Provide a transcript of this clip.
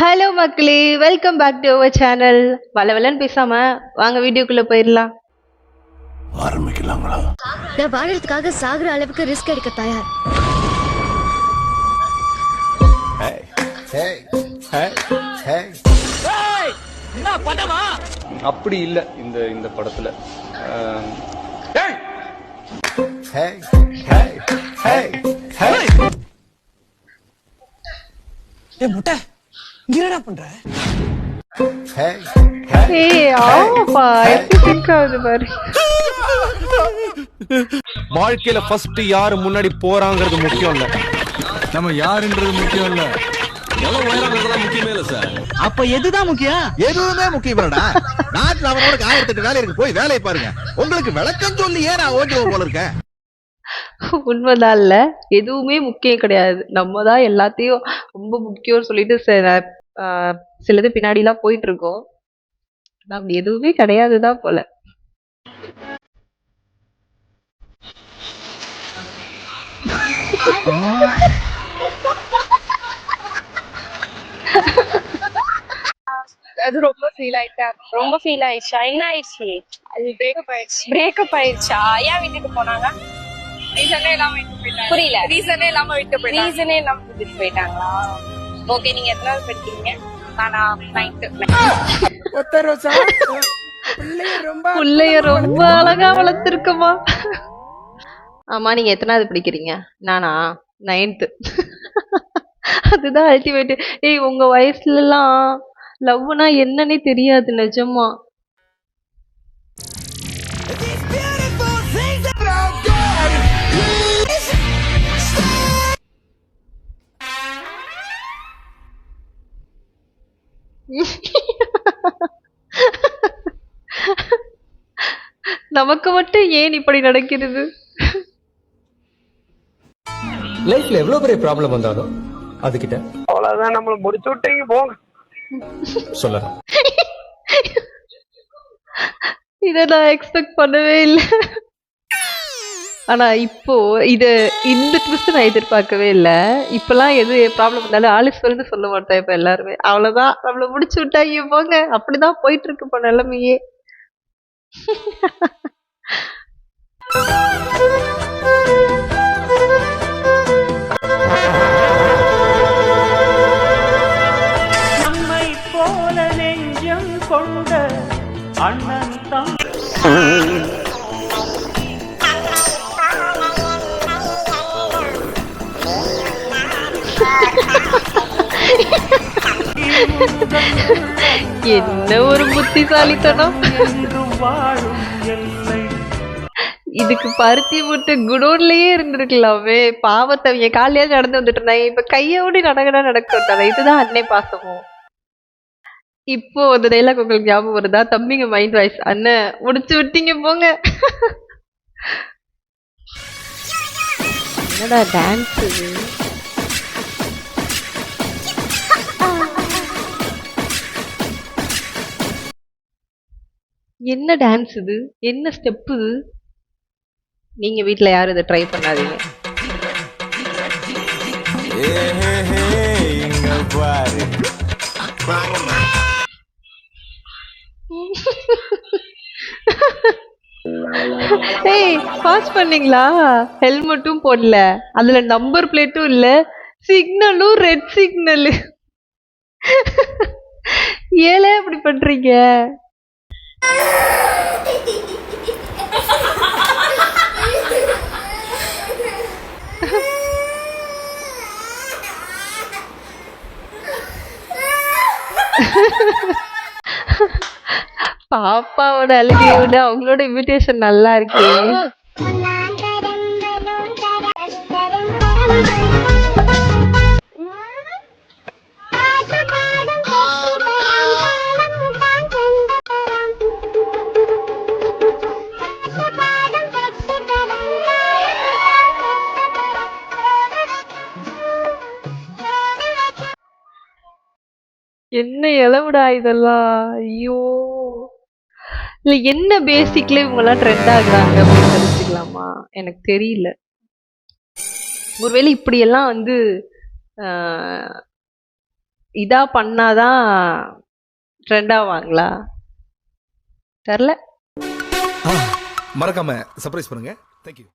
Hello மக்களே, welcome back to our channel. வளவலன்னு பேசாம வாங்க வீடியோக்குள்ள போயிடலாம். ஆரம்பிக்கலாங்களா? நான் வாழறதுக்காக சாகுற அளவுக்கு ரிஸ்க் எடுக்க தயார். அப்படி இல்ல இந்த இந்த படத்துல முட்டை என்னடா பண்ற? ஏய் ஆமாப்பா, எப்படி திங்க் ஆகுது பாரு. வாழ்க்கையில ஃபர்ஸ்ட் யாரு முன்னாடி போறாங்கிறது முக்கியம் இல்ல, நம்ம யாருன்றது முக்கியம் இல்ல, எவ்வளவு உயரம் முக்கியமே இல்ல சார். அப்ப எதுதான் முக்கியம்? எதுவுமே முக்கியம் இல்லடா. நாட்டுல அவனோட 1008 வேலை இருக்கு, போய் வேலையை பாருங்க. உங்களுக்கு விளக்கம் சொல்லி ஏன் நான் ஓகே போல இருக்கேன்? உண்மைதான். இல்ல எதுவுமே முக்கியம் கிடையாது, நம்ம தான் எல்லாத்தையும் ரொம்ப முக்கியம்னு சொல்லிட்டு சிலது பின்னாடி எல்லாம் போயிட்டு இருக்கோம். அப்படி எதுவுமே கிடையாதுதான் போல. அது ரொம்ப ஃபீல் ஆயிட்டேன். ரொம்ப ஃபீல் ஆயிடுச்சா? என்ன ஆயிடுச்சு? அது பிரேக்கப் ஆயிடுச்சு. பிரேக்கப் ஆயிடுச்சா? ஏன் விட்டுட்டு போனாங்க? ரீசனே இல்லாம விட்டு போயிட்டாங்க. புரியல. ரீசனே இல்லாம விட்டு போயிட்டாங்க. ரீசனே இல்லாம விட்டுட்டு போயிட்டாங்களா? ஓகே, நீங்க எத்தனாவது படிக்கிறீங்க? நானா 9th. புள்ளைய ரொம்ப அழகா வளர்த்திருக்கமா. ஆமா, நீங்க எத்தனாவது படிக்கிறீங்க? நானா 9th. அதுதான் அல்டிமேட். ஏய், உங்க வயசுல எல்லாம் லவ்னா என்னன்னே தெரியாது நிஜமா. நமக்கு மட்டும் ஏன் இப்படி நடக்கிறது? லைஃப்ல எவ்வளவு பெரிய ப்ராப்ளம் வந்தாலும் அதுகிட்ட அவ்வளவுதான், நம்மள முடிச்சு விட்டீங்க போங்க சொல்லலாம். இத நான் எக்ஸ்பெக்ட் பண்ணவே இல்லை. ஆனா இப்போ இந்த ட்விஸ்ட் நான் எதிர்பார்க்கவே இல்லை. இப்பெல்லாம் எது ப்ராப்ளம் இருந்தாலும் ஆலிஸ்வல்னு சொல்ல மாட்டேன். இப்ப எல்லாருமே அவ்வளவுதான், நம்மள முடிச்சு விட்டாங்க போங்க. அப்படிதான் போயிட்டு இருக்கு இப்ப நிலைமையே. நம்மை போல நெஞ்சம் கொண்ட அண்ணன் தான் என்ன ஒரு புத்திசாலித்தனம். வாழும் எல்லை. இதுக்கு பருத்தி போட்டு குடோன்லயே இருந்திருக்கலாமே. பாவத்தை என் காலையா நடந்து வந்துட்டு இருந்தாங்க, இப்ப கையோடு நடக்கடா நடக்க விட்டாங்க. இதுதான் அன்னை பாசமும். இப்போ அந்த டைலாக் உங்களுக்கு ஞாபகம் வருதா? தம்பிங்க மைண்ட் வாய்ஸ். அண்ணன் முடிச்சு விட்டீங்க போங்க. என்னடா டான்ஸ் இது? என்ன டான்ஸ் இது? என்ன ஸ்டெப் இது? நீங்க வீட்ல யாரும் இதை ட்ரை பண்ணாதீங்க. ஏய், பாஸ் பண்ணீங்களா? ஹெல்மெட்டும் போடல, அதுல நம்பர் பிளேட்டும் இல்ல, சிக்னலும் ரெட் சிக்னல். ஏலே இப்படி பண்றீங்க? பாப்பாவோட அழுகையை விட அவங்களோட இன்விடேஷன் நல்லா இருக்கு. என்ன இளவுடா இதெல்லாம். ஐயோ, இல்ல என்ன பேசிக்ல இவங்க எல்லாம் ட்ரெண்ட் ஆகுறாங்க அப்படின்னு தெரிஞ்சுக்கலாமா? எனக்கு தெரியல. ஒருவேளை இப்படி எல்லாம் வந்து இதா பண்ணாதான் ட்ரெண்ட் ஆவாங்களா தெரில. மறக்காம சர்ப்ரைஸ் பண்ணுங்க. தேங்க்யூ.